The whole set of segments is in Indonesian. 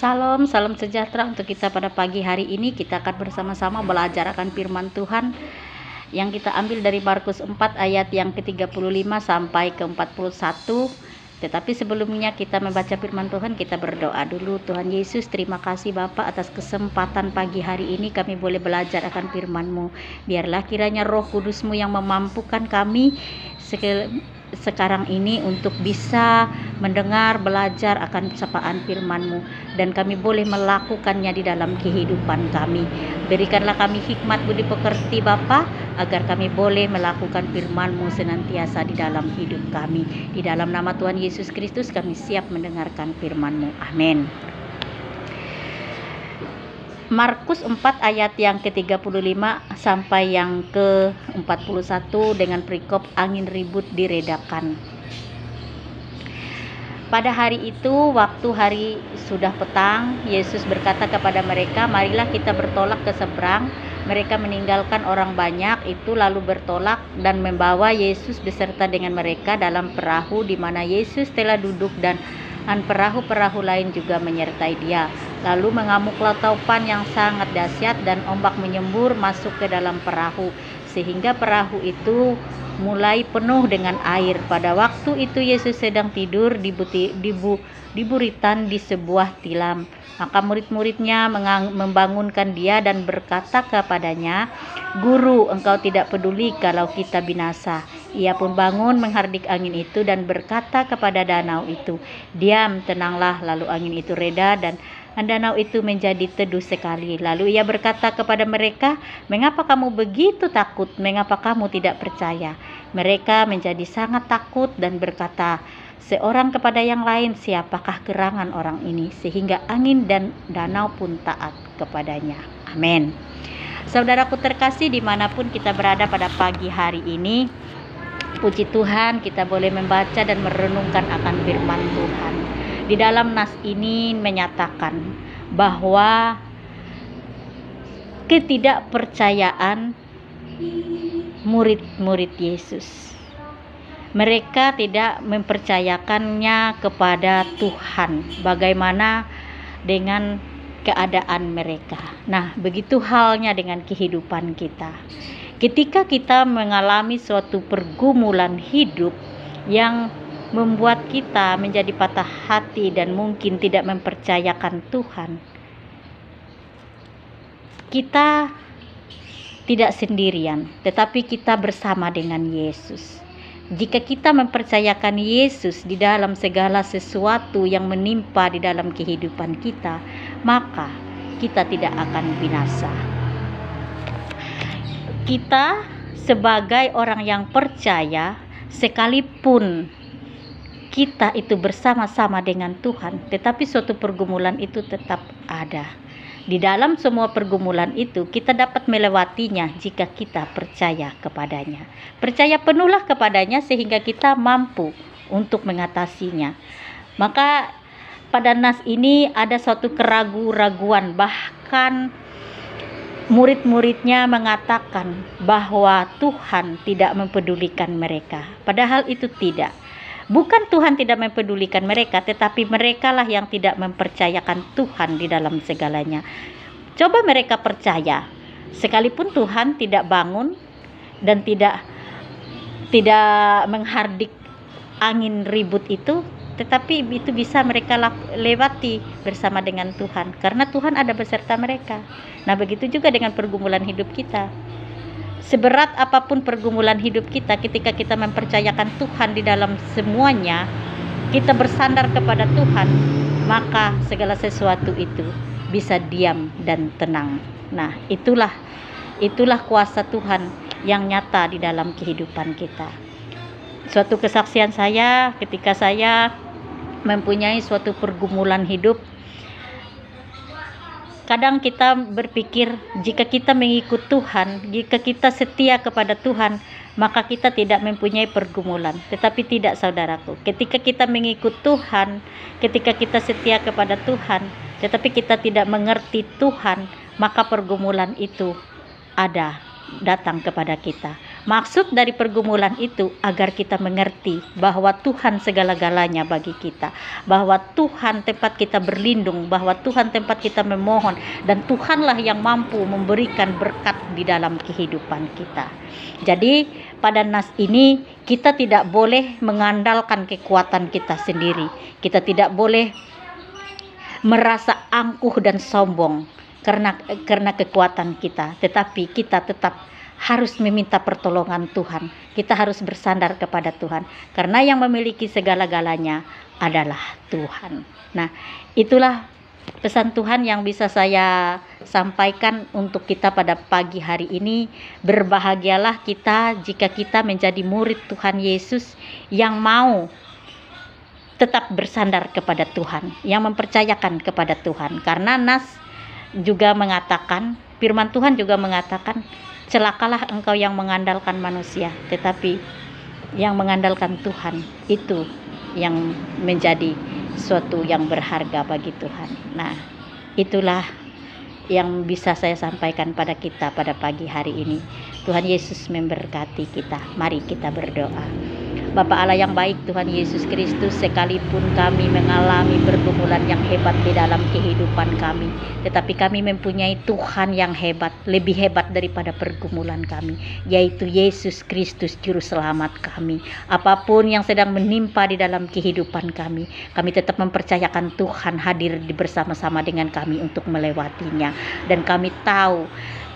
Salam, salam sejahtera untuk kita pada pagi hari ini. Kita akan bersama-sama belajar akan firman Tuhan yang kita ambil dari Markus 4 ayat yang ke-35 sampai ke-41. Tetapi sebelumnya kita membaca firman Tuhan, kita berdoa dulu. Tuhan Yesus, terima kasih Bapa atas kesempatan pagi hari ini kami boleh belajar akan firman-Mu. Biarlah kiranya Roh Kudus-Mu yang memampukan kami sekarang ini untuk bisa mendengar, belajar akan sapaan firman-Mu, dan kami boleh melakukannya di dalam kehidupan kami. Berikanlah kami hikmat budi pekerti Bapa, agar kami boleh melakukan firman-Mu senantiasa di dalam hidup kami. Di dalam nama Tuhan Yesus Kristus kami siap mendengarkan firman-Mu. Amin. Markus 4 ayat yang ke-35 sampai yang ke-41 dengan perikop angin ribut diredakan. Pada hari itu, waktu hari sudah petang, Yesus berkata kepada mereka, "Marilah kita bertolak ke seberang." Mereka meninggalkan orang banyak itu lalu bertolak dan membawa Yesus beserta dengan mereka dalam perahu di mana Yesus telah duduk, dan perahu-perahu lain juga menyertai Dia. Lalu mengamuklah topan yang sangat dahsyat dan ombak menyembur masuk ke dalam perahu sehingga perahu itu mulai penuh dengan air. Pada waktu itu Yesus sedang tidur di buritan di sebuah tilam. Maka murid-muridnya membangunkan Dia dan berkata kepadanya, "Guru, Engkau tidak peduli kalau kita binasa." Ia pun bangun menghardik angin itu dan berkata kepada danau itu, "Diam, tenanglah." Lalu angin itu reda dan danau itu menjadi teduh sekali. Lalu Ia berkata kepada mereka, "Mengapa kamu begitu takut? Mengapa kamu tidak percaya?" Mereka menjadi sangat takut dan berkata seorang kepada yang lain, "Siapakah gerangan orang ini sehingga angin dan danau pun taat kepadanya?" Amin. Saudaraku terkasih, dimanapun kita berada pada pagi hari ini, puji Tuhan kita boleh membaca dan merenungkan akan firman Tuhan. Di dalam nas ini menyatakan bahwa ketidakpercayaan murid-murid Yesus, mereka tidak mempercayakannya kepada Tuhan. Bagaimana dengan keadaan mereka? Nah, begitu halnya dengan kehidupan kita. Ketika kita mengalami suatu pergumulan hidup yang membuat kita menjadi patah hati dan mungkin tidak mempercayakan Tuhan, kita tidak sendirian, tetapi kita bersama dengan Yesus. Jika kita mempercayakan Yesus di dalam segala sesuatu yang menimpa di dalam kehidupan kita, maka kita tidak akan binasa. Kita sebagai orang yang percaya, sekalipun kita itu bersama-sama dengan Tuhan, tetapi suatu pergumulan itu tetap ada. Di dalam semua pergumulan itu kita dapat melewatinya jika kita percaya kepadanya. Percaya penuhlah kepadanya sehingga kita mampu untuk mengatasinya. Maka pada nas ini ada suatu keraguan-raguan, bahkan murid-muridnya mengatakan bahwa Tuhan tidak mempedulikan mereka. Padahal itu tidak. Bukan Tuhan tidak mempedulikan mereka, tetapi merekalah yang tidak mempercayakan Tuhan di dalam segalanya. Coba mereka percaya, sekalipun Tuhan tidak bangun dan tidak menghardik angin ribut itu, tetapi itu bisa mereka lewati bersama dengan Tuhan, karena Tuhan ada beserta mereka. Nah, begitu juga dengan pergumulan hidup kita. Seberat apapun pergumulan hidup kita, ketika kita mempercayakan Tuhan di dalam semuanya, kita bersandar kepada Tuhan, maka segala sesuatu itu bisa diam dan tenang. Nah, itulah kuasa Tuhan yang nyata di dalam kehidupan kita. Suatu kesaksian saya ketika saya mempunyai suatu pergumulan hidup. Kadang kita berpikir jika kita mengikut Tuhan, jika kita setia kepada Tuhan, maka kita tidak mempunyai pergumulan. Tetapi tidak, saudaraku. Ketika kita mengikut Tuhan, ketika kita setia kepada Tuhan, tetapi kita tidak mengerti Tuhan, maka pergumulan itu datang kepada kita. Maksud dari pergumulan itu agar kita mengerti bahwa Tuhan segala-galanya bagi kita, bahwa Tuhan tempat kita berlindung, bahwa Tuhan tempat kita memohon, dan Tuhanlah yang mampu memberikan berkat di dalam kehidupan kita. Jadi pada nas ini kita tidak boleh mengandalkan kekuatan kita sendiri. Kita tidak boleh merasa angkuh dan sombong karena kekuatan kita, tetapi kita tetap harus meminta pertolongan Tuhan. Kita harus bersandar kepada Tuhan, karena yang memiliki segala-galanya adalah Tuhan. Nah, itulah pesan Tuhan yang bisa saya sampaikan untuk kita pada pagi hari ini. Berbahagialah kita jika kita menjadi murid Tuhan Yesus yang mau tetap bersandar kepada Tuhan, yang mempercayakan kepada Tuhan. Karena nas juga mengatakan, firman Tuhan juga mengatakan, celakalah engkau yang mengandalkan manusia, tetapi yang mengandalkan Tuhan itu yang menjadi suatu yang berharga bagi Tuhan. Nah, itulah yang bisa saya sampaikan pada kita pada pagi hari ini. Tuhan Yesus memberkati kita. Mari kita berdoa. Bapa Allah yang baik, Tuhan Yesus Kristus, sekalipun kami mengalami pergumulan yang hebat di dalam kehidupan kami, tetapi kami mempunyai Tuhan yang hebat, lebih hebat daripada pergumulan kami, yaitu Yesus Kristus Juru Selamat kami. Apapun yang sedang menimpa di dalam kehidupan kami tetap mempercayakan Tuhan hadir bersama-sama dengan kami untuk melewatinya. Dan kami tahu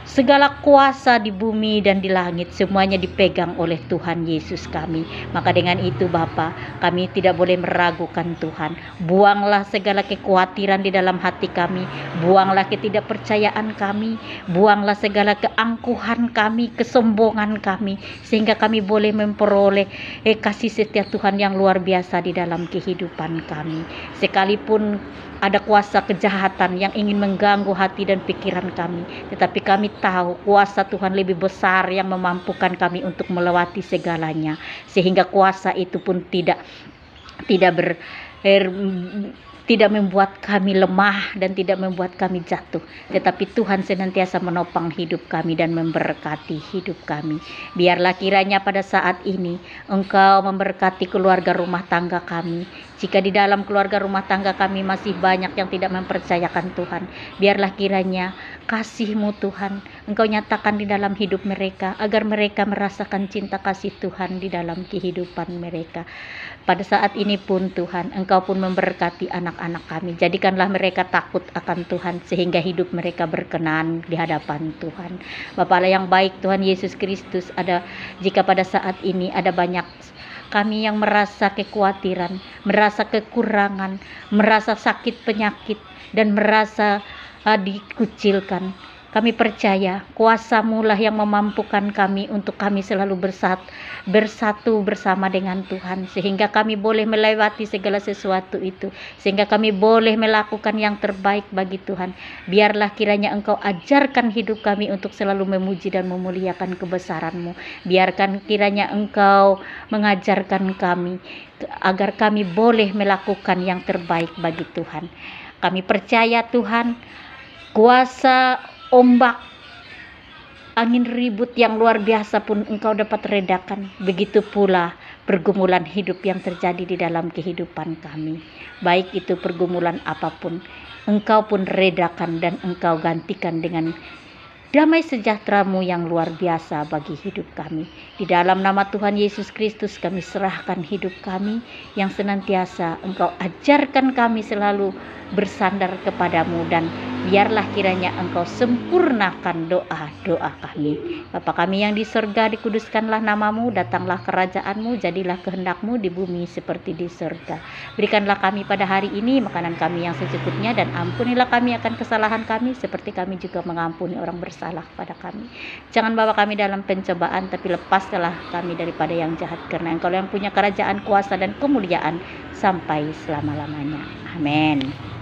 segala kuasa di bumi dan di langit semuanya dipegang oleh Tuhan Yesus kami. Maka dengan itu Bapa, kami tidak boleh meragukan Tuhan. Buanglah segala kekhawatiran di dalam hati kami, buanglah ketidakpercayaan kami, buanglah segala keangkuhan kami, kesombongan kami, sehingga kami boleh memperoleh kasih setia Tuhan yang luar biasa di dalam kehidupan kami. Sekalipun ada kuasa kejahatan yang ingin mengganggu hati dan pikiran kami, tetapi kami tahu kuasa Tuhan lebih besar yang memampukan kami untuk melewati segalanya, sehingga kuasa itu pun tidak membuat kami lemah dan tidak membuat kami jatuh, tetapi Tuhan senantiasa menopang hidup kami dan memberkati hidup kami. Biarlah kiranya pada saat ini Engkau memberkati keluarga rumah tangga kami. Jika di dalam keluarga rumah tangga kami masih banyak yang tidak mempercayakan Tuhan, biarlah kiranya kasih-Mu Tuhan Engkau nyatakan di dalam hidup mereka, agar mereka merasakan cinta kasih Tuhan di dalam kehidupan mereka. Pada saat ini pun Tuhan, Engkau pun memberkati anak-anak kami. Jadikanlah mereka takut akan Tuhan, sehingga hidup mereka berkenan di hadapan Tuhan. Bapa Allah yang baik, Tuhan Yesus Kristus, jika pada saat ini ada banyak kami yang merasa kekhawatiran, merasa kekurangan, merasa sakit penyakit, dan merasa dikucilkan, kami percaya kuasa-Mu lah yang memampukan kami untuk kami selalu bersatu bersama dengan Tuhan, sehingga kami boleh melewati segala sesuatu itu, sehingga kami boleh melakukan yang terbaik bagi Tuhan. Biarlah kiranya Engkau ajarkan hidup kami untuk selalu memuji dan memuliakan kebesaran-Mu. Biarkan kiranya Engkau mengajarkan kami agar kami boleh melakukan yang terbaik bagi Tuhan. Kami percaya Tuhan, kuasa ombak, angin ribut yang luar biasa pun Engkau dapat redakan. Begitu pula pergumulan hidup yang terjadi di dalam kehidupan kami. Baik itu pergumulan apapun, Engkau pun redakan dan Engkau gantikan dengan damai sejahtera-Mu yang luar biasa bagi hidup kami. Di dalam nama Tuhan Yesus Kristus kami serahkan hidup kami, yang senantiasa Engkau ajarkan kami selalu bersandar kepadamu, dan biarlah kiranya Engkau sempurnakan doa-doa kami. Bapa kami yang di surga, dikuduskanlah namamu, datanglah kerajaan-Mu, jadilah kehendak-Mu di bumi seperti di surga. Berikanlah kami pada hari ini makanan kami yang secukupnya, dan ampunilah kami akan kesalahan kami seperti kami juga mengampuni orang bersalah pada kami. Jangan bawa kami dalam pencobaan, tapi lepaskanlah kami daripada yang jahat, karena Engkau yang punya kerajaan, kuasa, dan kemuliaan sampai selama-lamanya. Amin.